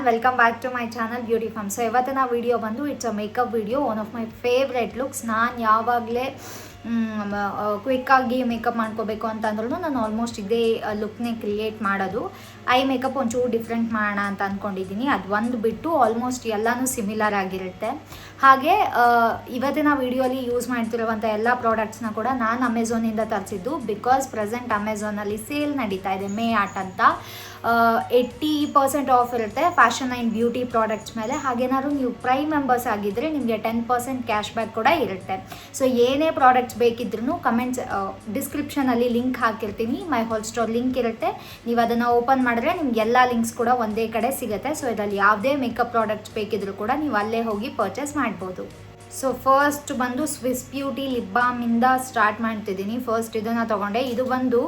Welcome back to my channel Beauty Farm. So ಇವತ್ತಿನ video ಬಂದು it's a makeup video. One of my favourite looks. ನಾನು ಯಾವಾಗಲೇ ಕ್ವಿಕ್ಕಾಗಿ makeup ಮಾಡ್ಕೋಬೇಕು ಅಂತಂದ್ರೂ ನಾನು ಆಲ್ಮೋಸ್ಟ್ ಇದೇ ಲುಕ್ನೇ ಕ್ರಿಯೇಟ್ ಮಾಡೋದು. ಐ ಮೇಕಪ್ ಒಂಚೂರು ಡಿಫ್ರೆಂಟ್ ಮಾಡೋಣ ಅಂತ ಅಂದ್ಕೊಂಡಿದ್ದೀನಿ. ಅದು ಒಂದು ಬಿಟ್ಟು ಆಲ್ಮೋಸ್ಟ್ ಎಲ್ಲನೂ ಸಿಮಿಲರ್ ಆಗಿರುತ್ತೆ. ಹಾಗೆ ಇವತ್ತಿನ ವಿಡಿಯೋಲಿ ಯೂಸ್ ಮಾಡ್ತಿರುವಂಥ ಎಲ್ಲ ಪ್ರಾಡಕ್ಟ್ಸ್ನ ಕೂಡ ನಾನು ಅಮೆಝಾನಿಂದ ತರಿಸಿದ್ದು. ಬಿಕಾಸ್ ಪ್ರೆಸೆಂಟ್ ಅಮೆಝಾನಲ್ಲಿ ಸೇಲ್ ನಡೀತಾ ಇದೆ, ಮೇ ಆಟ್ ಅಂತ. 80% ಆಫ್ ಇರುತ್ತೆ ಫ್ಯಾಷನ್ ಆ್ಯಂಡ್ ಬ್ಯೂಟಿ ಪ್ರಾಡಕ್ಟ್ಸ್ ಮೇಲೆ. ಹಾಗೇನಾದ್ರು ನೀವು ಪ್ರೈಮ್ ಮೆಂಬರ್ಸ್ ಆಗಿದ್ದರೆ ನಿಮಗೆ 10% ಕ್ಯಾಶ್ ಬ್ಯಾಕ್ ಕೂಡ ಇರುತ್ತೆ. ಸೊ ಏನೇ ಪ್ರಾಡಕ್ಟ್ಸ್ ಬೇಕಿದ್ರೂ ಕಮೆಂಟ್ಸ್ ಡಿಸ್ಕ್ರಿಪ್ಷನಲ್ಲಿ ಲಿಂಕ್ ಹಾಕಿರ್ತೀನಿ. ಮೈ ಹೋಲ್ ಸ್ಟೋರ್ ಲಿಂಕ್ ಇರುತ್ತೆ. ನೀವು ಅದನ್ನು ಓಪನ್ ಮಾಡಿದ್ರೆ ನಿಮ್ಗೆ ಎಲ್ಲ ಲಿಂಕ್ಸ್ ಕೂಡ ಒಂದೇ ಕಡೆ ಸಿಗುತ್ತೆ. ಸೊ ಇದರಲ್ಲಿ ಯಾವುದೇ ಮೇಕಪ್ ಪ್ರಾಡಕ್ಟ್ಸ್ ಬೇಕಿದ್ರೂ ಕೂಡ ನೀವು ಅಲ್ಲೇ ಹೋಗಿ ಪರ್ಚೇಸ್ ಮಾಡ್ಬೋದು. ಸೊ ಫಸ್ಟ್ ಬಂದು ಸ್ವಿಸ್ ಬ್ಯೂಟಿ ಲಿಪ್ ಬಾಮಿಂದ ಸ್ಟಾರ್ಟ್ ಮಾಡ್ತಿದ್ದೀನಿ. ಫಸ್ಟ್ ಇದನ್ನು ತೊಗೊಂಡೆ. ಇದು ಬಂದು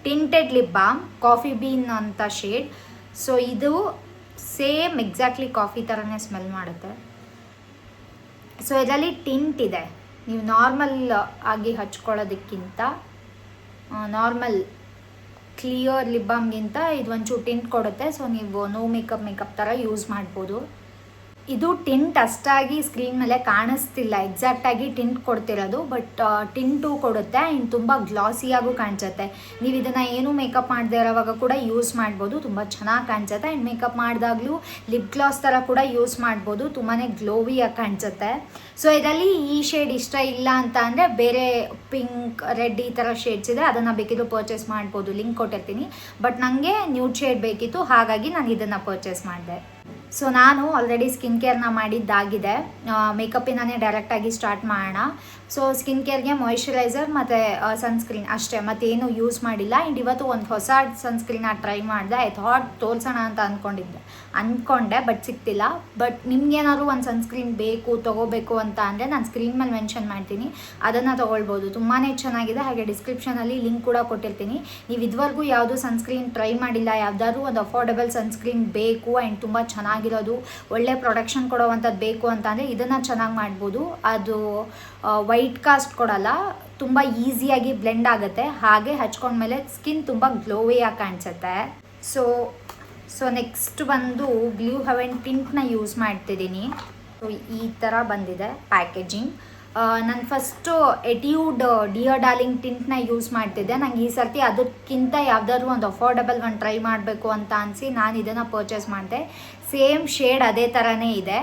tinted lip balm, coffee bean ಅಂತ ಶೇಡ್. ಸೊ ಇದು ಸೇಮ್ ಎಕ್ಸಾಕ್ಟ್ಲಿ ಕಾಫಿ ಥರನೇ ಸ್ಮೆಲ್ ಮಾಡುತ್ತೆ. ಸೊ ಇದರಲ್ಲಿ ಟಿಂಟ್ ಇದೆ. ನೀವು ನಾರ್ಮಲ್ ಆಗಿ ಹಚ್ಕೊಳ್ಳೋದಕ್ಕಿಂತ ನಾರ್ಮಲ್ ಕ್ಲಿಯರ್ ಲಿಪ್ ಬಾಮ್ಗಿಂತ ಇದು ಒಂಚೂರು ಟಿಂಟ್ ಕೊಡುತ್ತೆ. ಸೊ ನೀವು ನೋ ಮೇಕಪ್ ಥರ ಯೂಸ್ ಮಾಡ್ಬೋದು. ಇದು ಟಿಂಟ್ ಅಷ್ಟಾಗಿ ಸ್ಕ್ರೀನ್ ಮೇಲೆ ಕಾಣಿಸ್ತಿಲ್ಲ, ಎಕ್ಸಾಕ್ಟಾಗಿ ಟಿಂಟ್ ಕೊಡ್ತಿರೋದು. ಬಟ್ ಟಿಂಟು ಕೊಡುತ್ತೆ ಆ್ಯಂಡ್ ತುಂಬ ಗ್ಲಾಸಿಯಾಗೂ ಕಾಣಿಸುತ್ತೆ. ನೀವು ಇದನ್ನು ಏನೂ ಮೇಕಪ್ ಮಾಡದೇ ಇರೋವಾಗ ಕೂಡ ಯೂಸ್ ಮಾಡ್ಬೋದು. ತುಂಬ ಚೆನ್ನಾಗಿ ಕಾಣಿಸುತ್ತೆ. ಆ್ಯಂಡ್ ಮೇಕಪ್ ಮಾಡಿದಾಗಲೂ ಲಿಪ್ ಗ್ಲಾಸ್ ಥರ ಕೂಡ ಯೂಸ್ ಮಾಡ್ಬೋದು. ತುಂಬಾ ಗ್ಲೋವಿಯಾಗಿ ಕಾಣಿಸುತ್ತೆ. ಸೊ ಇದರಲ್ಲಿ ಈ ಶೇಡ್ ಇಷ್ಟ ಇಲ್ಲ ಅಂತ ಅಂದರೆ ಬೇರೆ ಪಿಂಕ್, ರೆಡ್ ಈ ಥರ ಶೇಡ್ಸ್ ಇದೆ, ಅದನ್ನು ಬೇಕಿದ್ರು ಪರ್ಚೇಸ್ ಮಾಡ್ಬೋದು. ಲಿಂಕ್ ಕೊಟ್ಟಿರ್ತೀನಿ. ಬಟ್ ನನಗೆ ನ್ಯೂಡ್ ಶೇಡ್ ಬೇಕಿತ್ತು, ಹಾಗಾಗಿ ನಾನು ಇದನ್ನು ಪರ್ಚೇಸ್ ಮಾಡಿದೆ. ಸೊ ನಾನು ಆಲ್ರೆಡಿ ಸ್ಕಿನ್ ಕೇರ್ನ ಮಾಡಿದ್ದಾಗಿದೆ. ಮೇಕಪ್ಪಿನೇ ಡೈರೆಕ್ಟಾಗಿ ಸ್ಟಾರ್ಟ್ ಮಾಡೋಣ. ಸೊ ಸ್ಕಿನ್ ಕೇರ್ಗೆ ಮಾಯಿಶ್ಚರೈಸರ್ ಮತ್ತು ಸನ್ಸ್ಕ್ರೀನ್ ಅಷ್ಟೇ, ಮತ್ತೇನು ಯೂಸ್ ಮಾಡಿಲ್ಲ. ಆ್ಯಂಡ್ ಇವತ್ತು ಒಂದು ಹೊಸ ಸನ್ಸ್ಕ್ರೀನ ಟ್ರೈ ಮಾಡಿದೆ. ಐ ಥಾಟ್ ತೋರಿಸೋಣ ಅಂತ ಅಂದ್ಕೊಂಡೆ, ಬಟ್ ಸಿಕ್ತಿಲ್ಲ. ಬಟ್ ನಿಮ್ಗೇನಾದ್ರು ಒಂದು ಸನ್ಸ್ಕ್ರೀನ್ ಬೇಕು, ತೊಗೋಬೇಕು ಅಂತ ಅಂದರೆ ನಾನು ಸ್ಕ್ರೀನ್ ಮೇಲೆ ಮೆನ್ಷನ್ ಮಾಡ್ತೀನಿ, ಅದನ್ನು ತೊಗೊಳ್ಬೋದು. ತುಂಬಾ ಚೆನ್ನಾಗಿದೆ. ಹಾಗೆ ಡಿಸ್ಕ್ರಿಪ್ಷನಲ್ಲಿ ಲಿಂಕ್ ಕೂಡ ಕೊಟ್ಟಿರ್ತೀನಿ. ನೀವು ಇದುವರೆಗೂ ಯಾವುದು ಸನ್ಸ್ಕ್ರೀನ್ ಟ್ರೈ ಮಾಡಿಲ್ಲ, ಯಾವುದಾದ್ರೂ ಒಂದು ಅಫೋರ್ಡೆಬಲ್ ಸನ್ಸ್ಕ್ರೀನ್ ಬೇಕು ಆ್ಯಂಡ್ ತುಂಬ ಚೆನ್ನಾಗಿರೋದು, ಒಳ್ಳೆ ಪ್ರೊಡಕ್ಷನ್ ಕೊಡೋವಂಥದ್ದು ಬೇಕು ಅಂತ ಅಂದರೆ ಇದನ್ನು ಚೆನ್ನಾಗಿ ಮಾಡ್ಬೋದು. ಅದು ವೈಟ್ ಕಾಸ್ಟ್ ಕೊಡಲ್ಲ, ತುಂಬ ಈಸಿಯಾಗಿ ಬ್ಲೆಂಡ್ ಆಗುತ್ತೆ. ಹಾಗೆ ಹಚ್ಕೊಂಡ್ಮೇಲೆ ಸ್ಕಿನ್ ತುಂಬ ಗ್ಲೋವಿಯಾಗಿ ಕಾಣಿಸುತ್ತೆ. ಸೊ ನೆಕ್ಸ್ಟ್ ಬಂದು ಬ್ಲೂ ಹೆವೆನ್ ಟಿಂಟ್ನ ಯೂಸ್ ಮಾಡ್ತಿದ್ದೀನಿ. ಸೊ ಈ ಥರ ಬಂದಿದೆ ಪ್ಯಾಕೇಜಿಂಗ್. ನಾನು ಫಸ್ಟು ಎಟ್ಯೂಡ್ ಡಿಯರ್ ಡಾರ್ಲಿಂಗ್ ಟಿಂಟ್ನ ಯೂಸ್ ಮಾಡ್ತಿದ್ದೆ. ನಂಗೆ ಈ ಸರ್ತಿ ಅದಕ್ಕಿಂತ ಯಾವುದಾದ್ರೂ ಒಂದು ಅಫೋರ್ಡೆಬಲ್ ಒಂದು ಟ್ರೈ ಮಾಡಬೇಕು ಅಂತ ಅನಿಸಿ ನಾನು ಇದನ್ನು ಪರ್ಚೇಸ್ ಮಾಡಿದೆ. ಸೇಮ್ ಶೇಡ್ ಅದೇ ಥರನೇ ಇದೆ,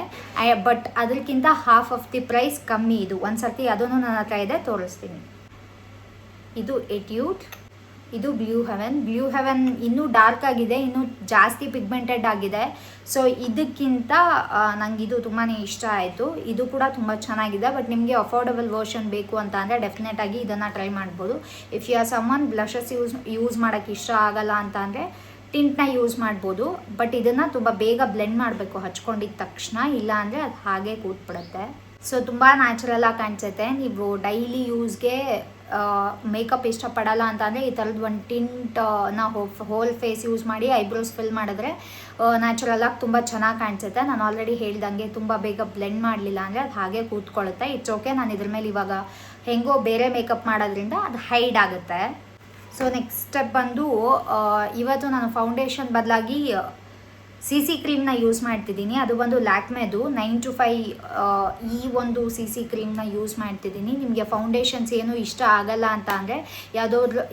ಬಟ್ ಅದಕ್ಕಿಂತ ಹಾಫ್ ಆಫ್ ದಿ ಪ್ರೈಸ್ ಕಮ್ಮಿ. ಇದು ಒಂದು ಸರ್ತಿ ಅದನ್ನು ನನ್ನ ಹತ್ರ ಇದೆ, ತೋರಿಸ್ತೀನಿ. ಇದು ಎಟ್ಯೂಡ್, ಇದು ಬ್ಲೂ ಹೆವೆನ್ ಇನ್ನೂ ಡಾರ್ಕ್ ಆಗಿದೆ, ಇನ್ನೂ ಜಾಸ್ತಿ ಪಿಗ್ಮೆಂಟೆಡ್ ಆಗಿದೆ. ಸೊ ಇದಕ್ಕಿಂತ ನನಗೆ ಇದು ತುಂಬಾ ಇಷ್ಟ ಆಯಿತು. ಇದು ಕೂಡ ತುಂಬ ಚೆನ್ನಾಗಿದೆ. ಬಟ್ ನಿಮಗೆ ಅಫೋರ್ಡೆಬಲ್ ವರ್ಷನ್ ಬೇಕು ಅಂತ ಅಂದರೆ ಡೆಫಿನೆಟಾಗಿ ಇದನ್ನು ಟ್ರೈ ಮಾಡ್ಬೋದು. If you are someone blushes use ಮಾಡೋಕ್ಕೆ ಇಷ್ಟ ಆಗಲ್ಲ ಅಂತ ಅಂದರೆ ಟಿಂಟ್ನ ಯೂಸ್ ಮಾಡ್ಬೋದು. ಬಟ್ ಇದನ್ನು ತುಂಬ ಬೇಗ ಬ್ಲೆಂಡ್ ಮಾಡಬೇಕು ಹಚ್ಕೊಂಡಿದ್ದ ತಕ್ಷಣ, ಇಲ್ಲ ಅಂದರೆ ಅದು ಹಾಗೆ ಕೂತ್ಬಿಡುತ್ತೆ. ಸೊ ತುಂಬ ನ್ಯಾಚುರಲಾಗಿ ಕಾಣಿಸುತ್ತೆ. ನೀವು ಡೈಲಿ ಯೂಸ್ಗೆ ಮೇಕಪ್ ಇಷ್ಟಪಡಲ್ಲ ಅಂತ ಅಂದರೆ ಈ ಥರದ್ದು ಒಂದು ಟಿಂಟ್ನ ಹೋಲ್ ಫೇಸ್ ಯೂಸ್ ಮಾಡಿ ಐಬ್ರೋಸ್ ಫಿಲ್ ಮಾಡಿದ್ರೆ ನ್ಯಾಚುರಲಾಗಿ ತುಂಬ ಚೆನ್ನಾಗಿ ಕಾಣಿಸುತ್ತೆ. ನಾನು ಆಲ್ರೆಡಿ ಹೇಳ್ದಂಗೆ ತುಂಬ ಬೇಗ ಬ್ಲೆಂಡ್ ಮಾಡಲಿಲ್ಲ ಅಂದರೆ ಅದು ಹಾಗೆ ಕೂತ್ಕೊಳ್ಳುತ್ತೆ. It's okay. ನಾನು ಇದ್ರ ಮೇಲೆ ಇವಾಗ ಹೆಂಗೋ ಬೇರೆ ಮೇಕಪ್ ಮಾಡೋದ್ರಿಂದ ಅದು ಹೈಡ್ ಆಗುತ್ತೆ. ಸೊ ನೆಕ್ಸ್ಟ್ ಸ್ಟೆಪ್ ಬಂದು ಇವತ್ತು ನಾನು ಫೌಂಡೇಶನ್ ಬದಲಾಗಿ CC ಕ್ರೀಮ್ನ ಯೂಸ್ ಮಾಡ್ತಿದ್ದೀನಿ. ಅದು ಬಂದು ಲ್ಯಾಕ್ಮೆದು 925 ಈ ಒಂದು CC ಕ್ರೀಮ್ನ ಯೂಸ್ ಮಾಡ್ತಿದ್ದೀನಿ. ನಿಮಗೆ ಫೌಂಡೇಶನ್ಸ್ ಏನು ಇಷ್ಟ ಆಗಲ್ಲ ಅಂತ ಅಂದರೆ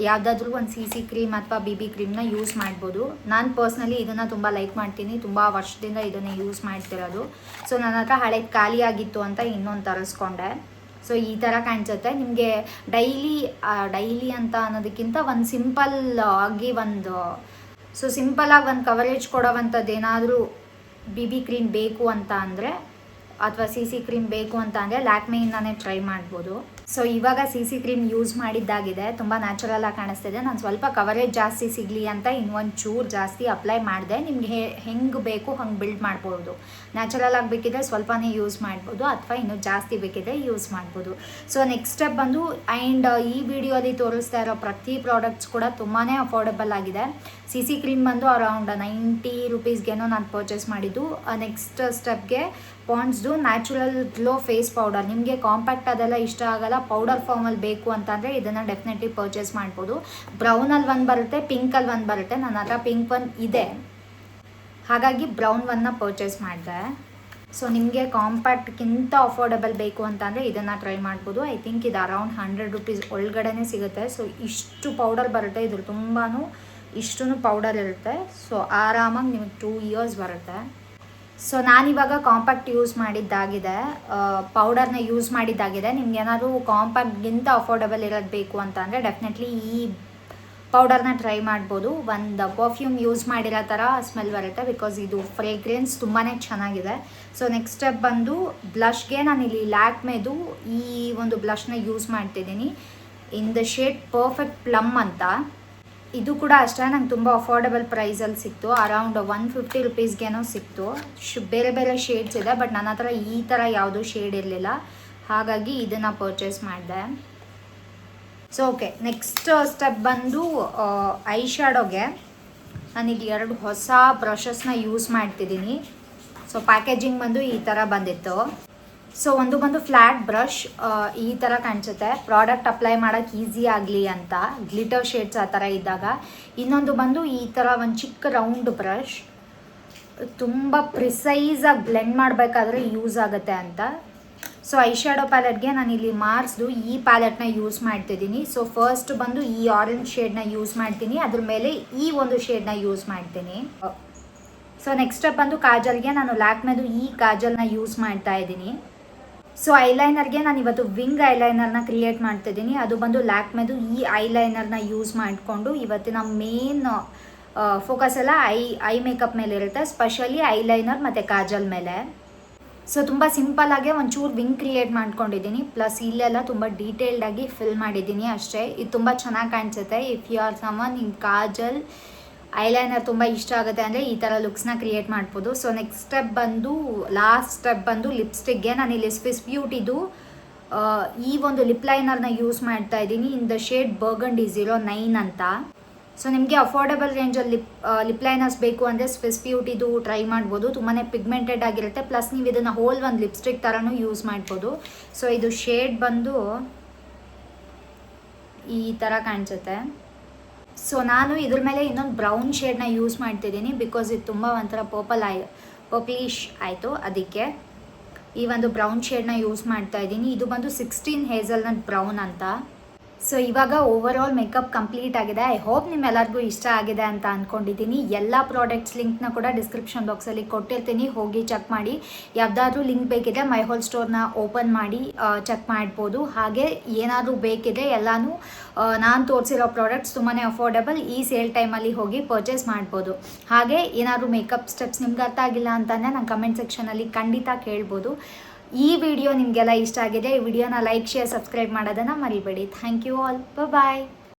ಯಾವುದಾದ್ರೂ ಒಂದು CC ಕ್ರೀಮ್ ಅಥವಾ BB ಕ್ರೀಮ್ನ ಯೂಸ್ ಮಾಡ್ಬೋದು. ನಾನು ಪರ್ಸ್ನಲಿ ಇದನ್ನು ತುಂಬ ಲೈಕ್ ಮಾಡ್ತೀನಿ. ತುಂಬ ವರ್ಷದಿಂದ ಇದನ್ನು ಯೂಸ್ ಮಾಡ್ತಿರೋದು. ಸೊ ನನ್ನ ಹತ್ರ ಹಳೇದು ಖಾಲಿ ಆಗಿತ್ತು ಅಂತ ಇನ್ನೊಂದು ತರಿಸ್ಕೊಂಡೆ. ಸೊ ಈ ಥರ ಕಾಣಿಸುತ್ತೆ. ನಿಮಗೆ ಡೈಲಿ ಅಂತ ಅನ್ನೋದಕ್ಕಿಂತ ಒಂದು ಸಿಂಪಲ್ ಆಗಿ ಸಿಂಪಲಾಗಿ ಒಂದು ಕವರೇಜ್ ಕೊಡೋವಂಥದ್ದು ಏನಾದರೂ BB ಕ್ರೀಮ್ ಬೇಕು ಅಂತ ಅಂದರೆ ಅಥವಾ CC ಕ್ರೀಮ್ ಬೇಕು ಅಂತ ಅಂದರೆ ಲ್ಯಾಕ್ಮೆಯಿಂದನೇ ಟ್ರೈ ಮಾಡ್ಬೋದು. ಸೊ ಇವಾಗ CC ಕ್ರೀಮ್ ಯೂಸ್ ಮಾಡಿದ್ದಾಗಿದೆ, ತುಂಬ ನ್ಯಾಚುರಲಾಗಿ ಕಾಣಿಸ್ತಿದೆ. ನಾನು ಸ್ವಲ್ಪ ಕವರೇಜ್ ಜಾಸ್ತಿ ಸಿಗಲಿ ಅಂತ ಇನ್ನೊಂದು ಚೂರು ಜಾಸ್ತಿ ಅಪ್ಲೈ ಮಾಡಿದೆ. ನಿಮಗೆ ಹೆಂಗೆ ಬೇಕು ಹಂಗೆ ಬಿಲ್ಡ್ ಮಾಡ್ಬೋದು. ನ್ಯಾಚುರಲಾಗಿ ಬೇಕಿದ್ರೆ ಸ್ವಲ್ಪನೇ ಯೂಸ್ ಮಾಡ್ಬೋದು, ಅಥವಾ ಇನ್ನೂ ಜಾಸ್ತಿ ಬೇಕಿದ್ರೆ ಯೂಸ್ ಮಾಡ್ಬೋದು. ಸೊ ನೆಕ್ಸ್ಟ್ ಸ್ಟೆಪ್ ಬಂದು ಆ್ಯಂಡ್ ಈ ವಿಡಿಯೋದಲ್ಲಿ ತೋರಿಸ್ತಾ ಇರೋ ಪ್ರತಿ ಪ್ರಾಡಕ್ಟ್ಸ್ ಕೂಡ ತುಂಬಾ ಅಫೋರ್ಡೆಬಲ್ ಆಗಿದೆ. CC ಕ್ರೀಮ್ ಬಂದು ಅರೌಂಡ್ 90 ರುಪೀಸ್ಗೇನೋ ನಾನು ಪರ್ಚೇಸ್ ಮಾಡಿದ್ದು. ನೆಕ್ಸ್ಟ್ ಸ್ಟೆಪ್ಗೆ ಪಾಂಡ್ಸ್ದು ನ್ಯಾಚುರಲ್ ಗ್ಲೋ ಫೇಸ್ ಪೌಡರ್. ನಿಮಗೆ ಕಾಂಪ್ಯಾಕ್ಟ್ ಅದೆಲ್ಲ ಇಷ್ಟ ಆಗಲ್ಲ, ಪೌಡರ್ ಫಾರ್ಮಲ್ಲಿ ಬೇಕು ಅಂತಂದರೆ ಇದನ್ನು ಡೆಫಿನೆಟ್ಲಿ ಪರ್ಚೇಸ್ ಮಾಡ್ಬೋದು. ಬ್ರೌನಲ್ಲಿ ಒಂದು ಬರುತ್ತೆ, ಪಿಂಕಲ್ಲಿ ಒಂದು ಬರುತ್ತೆ. ನನ್ನ ಹತ್ರ ಪಿಂಕ್ ಒಂದು ಇದೆ. ಹಾಗಾಗಿ ಬ್ರೌನ್ ಒನ್ನ ಪರ್ಚೇಸ್ ಮಾಡಿದೆ. ಸೊ ನಿಮಗೆ ಕಾಂಪ್ಯಾಕ್ಟ್ಗಿಂತ ಅಫೋರ್ಡಬಲ್ ಬೇಕು ಅಂತಂದರೆ ಇದನ್ನು ಟ್ರೈ ಮಾಡ್ಬೋದು. ಐ ಥಿಂಕ್ ಇದು ಅರೌಂಡ್ 100 ರೂಪೀಸ್ ಒಳಗಡೆ ಸಿಗುತ್ತೆ. ಸೊ ಇಷ್ಟು ಪೌಡರ್ ಬರುತ್ತೆ, ಇದ್ರ ತುಂಬಾ ಇಷ್ಟೂ ಪೌಡರ್ ಇರುತ್ತೆ. ಸೊ ಆರಾಮಾಗಿ ನಿಮಗೆ 2 ಇಯರ್ಸ್ ಬರುತ್ತೆ. ಸೊ ನಾನಿವಾಗ ಕಾಂಪ್ಯಾಕ್ಟ್ ಯೂಸ್ ಮಾಡಿದ್ದಾಗಿದೆ, ಪೌಡರ್ನ ಯೂಸ್ ಮಾಡಿದ್ದಾಗಿದೆ. ನಿಮ್ಗೆ ಏನಾದರೂ ಕಾಂಪ್ಯಾಕ್ಟ್ಗಿಂತ ಅಫೋರ್ಡಬಲ್ ಇರೋದು ಬೇಕು ಅಂತಂದರೆ ಡೆಫಿನೆಟ್ಲಿ ಈ ಪೌಡರ್ನ ಟ್ರೈ ಮಾಡ್ಬೋದು. ಒಂದು ಪರ್ಫ್ಯೂಮ್ ಯೂಸ್ ಮಾಡಿರೋ ಥರ ಸ್ಮೆಲ್ ಬರುತ್ತೆ, ಬಿಕಾಸ್ ಇದು ಫ್ರೇಗ್ರೆನ್ಸ್ ತುಂಬಾ ಚೆನ್ನಾಗಿದೆ. ಸೊ ನೆಕ್ಸ್ಟ್ ಸ್ಟೆಪ್ ಬಂದು ಬ್ಲಷ್ಗೆ ನಾನಿಲ್ಲಿ ಲ್ಯಾಕ್ಮೇದು ಈ ಒಂದು ಬ್ಲಷ್ನ ಯೂಸ್ ಮಾಡ್ತಿದ್ದೀನಿ in the shade perfect plum ಅಂತ. ಇದು ಕೂಡ ಅಷ್ಟೇ ನಂಗೆ ತುಂಬ ಅಫೋರ್ಡಬಲ್ ಪ್ರೈಸಲ್ಲಿ ಸಿಕ್ತು. ಅರೌಂಡ್ 150 ರುಪೀಸ್ಗೇನೋ ಸಿಕ್ತು. ಬೇರೆ ಬೇರೆ ಶೇಡ್ಸ್ ಇದೆ, ಬಟ್ ನನ್ನ ಹತ್ರ ಈ ಥರ ಯಾವುದೂ ಶೇಡ್ ಇರಲಿಲ್ಲ, ಹಾಗಾಗಿ ಇದನ್ನು ಪರ್ಚೇಸ್ ಮಾಡಿದೆ. ಸೊ ಓಕೆ, ನೆಕ್ಸ್ಟ್ ಸ್ಟೆಪ್ ಬಂದು ಐ ಶ್ಯಾಡೋಗೆ ನಾನಿಲ್ಲಿ 2 ಹೊಸ ಬ್ರಷಸ್ನ ಯೂಸ್ ಮಾಡ್ತಿದ್ದೀನಿ. ಸೊ ಪ್ಯಾಕೇಜಿಂಗ್ ಬಂದು ಈ ಥರ ಬಂದಿತ್ತು. ಸೊ ಒಂದು ಬಂದು ಫ್ಲ್ಯಾಟ್ ಬ್ರಷ್, ಈ ಥರ ಕಾಣಿಸುತ್ತೆ, ಪ್ರಾಡಕ್ಟ್ ಅಪ್ಲೈ ಮಾಡೋಕ್ಕೆ ಈಸಿ ಆಗಲಿ ಅಂತ, ಗ್ಲಿಟರ್ ಶೇಡ್ಸ್ ಆ ಥರ ಇದ್ದಾಗ. ಇನ್ನೊಂದು ಬಂದು ಈ ಥರ ಒಂದು ಚಿಕ್ಕ ರೌಂಡ್ ಬ್ರಷ್, ತುಂಬ ಪ್ರಿಸೈಸಾಗಿ ಬ್ಲೆಂಡ್ ಮಾಡಬೇಕಾದ್ರೆ ಯೂಸ್ ಆಗುತ್ತೆ ಅಂತ. ಸೊ ಐ ಶ್ಯಾಡೋ ಪ್ಯಾಲೆಟ್ಗೆ ನಾನಿಲ್ಲಿ ಮಾರ್ಸ್ದು ಈ ಪ್ಯಾಲೆಟ್ನ ಯೂಸ್ ಮಾಡ್ತಿದ್ದೀನಿ. ಸೊ ಫಸ್ಟ್ ಬಂದು ಈ ಆರೆಂಜ್ ಶೇಡ್ನ ಯೂಸ್ ಮಾಡ್ತೀನಿ, ಅದ್ರ ಮೇಲೆ ಈ ಒಂದು ಶೇಡ್ನ ಯೂಸ್ ಮಾಡ್ತೀನಿ. ಸೊ ನೆಕ್ಸ್ಟ್ ಸ್ಟೆಪ್ ಬಂದು ಕಾಜಲ್ಗೆ ನಾನು ಲ್ಯಾಕ್ಮೇದು ಈ ಕಾಜಲ್ನ ಯೂಸ್ ಮಾಡ್ತಾ ಇದ್ದೀನಿ. ಸೊ ಐಲೈನರ್ಗೆ ನಾನು ಇವತ್ತು ವಿಂಗ್ ಐಲೈನರ್ನ ಕ್ರಿಯೇಟ್ ಮಾಡ್ತಿದ್ದೀನಿ. ಅದು ಬಂದು ಲ್ಯಾಕ್ಮೇದು ಈ ಐಲೈನರ್ನ ಯೂಸ್ ಮಾಡಿಕೊಂಡು ಇವತ್ತಿನ ಮೇನ್ ಫೋಕಸ್ ಎಲ್ಲ ಐ ಮೇಕಪ್ ಮೇಲೆ ಇರುತ್ತೆ, ಸ್ಪೆಷಲಿ ಐಲೈನರ್ ಮತ್ತು ಕಾಜಲ್ ಮೇಲೆ. ಸೊ ತುಂಬ ಸಿಂಪಲ್ಲಾಗಿ ಒಂಚೂರು ವಿಂಗ್ ಕ್ರಿಯೇಟ್ ಮಾಡ್ಕೊಂಡಿದ್ದೀನಿ, ಪ್ಲಸ್ ಇಲ್ಲೆಲ್ಲ ತುಂಬ ಡೀಟೇಲ್ಡಾಗಿ ಫಿಲ್ ಮಾಡಿದ್ದೀನಿ ಅಷ್ಟೇ. ಇದು ತುಂಬ ಚೆನ್ನಾಗಿ ಕಾಣಿಸುತ್ತೆ. ಇಫ್ ಯು ಆರ್ ಸಮನ್ ನಿಮ್ಗೆ ಕಾಜಲ್ ಐಲೈನರ್ ತುಂಬ ಇಷ್ಟ ಆಗುತ್ತೆ ಅಂದರೆ ಈ ಥರ ಲುಕ್ಸ್ನ ಕ್ರಿಯೇಟ್ ಮಾಡ್ಬೋದು. ಸೊ ನೆಕ್ಸ್ಟ್ ಸ್ಟೆಪ್ ಬಂದು ಲಾಸ್ಟ್ ಸ್ಟೆಪ್ ಬಂದು ಲಿಪ್ಸ್ಟಿಕ್ಗೆ ನಾನಿಲ್ಲಿ ಸ್ವಿಸ್ ಬ್ಯೂಟಿದು ಈ ಒಂದು ಲಿಪ್ ಲೈನರ್ನ ಯೂಸ್ ಮಾಡ್ತಾ ಇದ್ದೀನಿ ಇನ್ ದ ಶೇಡ್ ಬರ್ಗಂಡಿ 09 ಅಂತ. ಸೊ ನಿಮಗೆ ಅಫೋರ್ಡಬಲ್ ರೇಂಜಲ್ಲಿ ಲಿಪ್ ಲೈನರ್ಸ್ ಬೇಕು ಅಂದರೆ ಸ್ವಿಸ್ ಬ್ಯೂಟಿದು ಟ್ರೈ ಮಾಡ್ಬೋದು. ತುಂಬಾ ಪಿಗ್ಮೆಂಟೆಡ್ ಆಗಿರುತ್ತೆ, ಪ್ಲಸ್ ನೀವು ಇದನ್ನು ಹೋಲ್ ಒಂದು ಲಿಪ್ಸ್ಟಿಕ್ ಥರನೂ ಯೂಸ್ ಮಾಡ್ಬೋದು. ಸೊ ಇದು ಶೇಡ್ ಬಂದು ಈ ಥರ ಕಾಣಿಸುತ್ತೆ. ಸೊ ನಾನು ಇದ್ರ ಮೇಲೆ ಇನ್ನೊಂದು ಬ್ರೌನ್ ಶೇಡ್ನ ಯೂಸ್ ಮಾಡ್ತಿದ್ದೀನಿ, ಬಿಕಾಸ್ ಇದು ತುಂಬ ಒಂಥರ ಪರ್ಪ್ಲಿಶ್ ಆಯಿತು, ಅದಕ್ಕೆ ಈ ಒಂದು ಬ್ರೌನ್ ಶೇಡ್ನ ಯೂಸ್ ಮಾಡ್ತಾ ಇದ್ದೀನಿ. ಇದು ಬಂದು 16 ಹೇಝಲ್ನಟ್ ಬ್ರೌನ್ ಅಂತ. ಸೊ ಇವಾಗ ಓವರ್ ಆಲ್ ಮೇಕಪ್ ಕಂಪ್ಲೀಟ್ ಆಗಿದೆ. ಐ ಹೋಪ್ ನಿಮ್ಮೆಲ್ಲರಿಗೂ ಇಷ್ಟ ಆಗಿದೆ ಅಂತ ಅಂದ್ಕೊಂಡಿದ್ದೀನಿ. ಎಲ್ಲ ಪ್ರಾಡಕ್ಟ್ಸ್ ಲಿಂಕ್ನ ಕೂಡ ಡಿಸ್ಕ್ರಿಪ್ಷನ್ ಬಾಕ್ಸಲ್ಲಿ ಕೊಟ್ಟಿರ್ತೀನಿ, ಹೋಗಿ ಚೆಕ್ ಮಾಡಿ. ಯಾವುದಾದ್ರೂ ಲಿಂಕ್ ಬೇಕಿದ್ರೆ ಮೈ ಹೋಲ್ ಸ್ಟೋರ್ನ ಓಪನ್ ಮಾಡಿ ಚೆಕ್ ಮಾಡ್ಬೋದು. ಹಾಗೆ ಏನಾದರೂ ಬೇಕಿದ್ರೆ ಎಲ್ಲನೂ ನಾನು ತೋರಿಸಿರೋ ಪ್ರಾಡಕ್ಟ್ಸ್ ತುಂಬಾ ಅಫೋರ್ಡಬಲ್, ಈ ಸೇಲ್ ಟೈಮಲ್ಲಿ ಹೋಗಿ ಪರ್ಚೇಸ್ ಮಾಡ್ಬೋದು. ಹಾಗೆ ಏನಾದರೂ ಮೇಕಪ್ ಸ್ಟೆಪ್ಸ್ ನಿಮ್ಗೆ ಅರ್ಥ ಆಗಿಲ್ಲ ಅಂತಂದರೆ ನಾನು ಕಮೆಂಟ್ ಸೆಕ್ಷನಲ್ಲಿ ಖಂಡಿತ ಕೇಳ್ಬೋದು. ಈ ವಿಡಿಯೋ ನಿಮಗೆಲ್ಲ ಇಷ್ಟ ಆಗಿದೆ, ಈ ವಿಡಿಯೋನ ಲೈಕ್, ಶೇರ್, ಸಬ್ಸ್ಕ್ರೈಬ್ ಮಾಡೋದನ್ನು ಮರಿಬೇಡಿ. Thank you all, bye.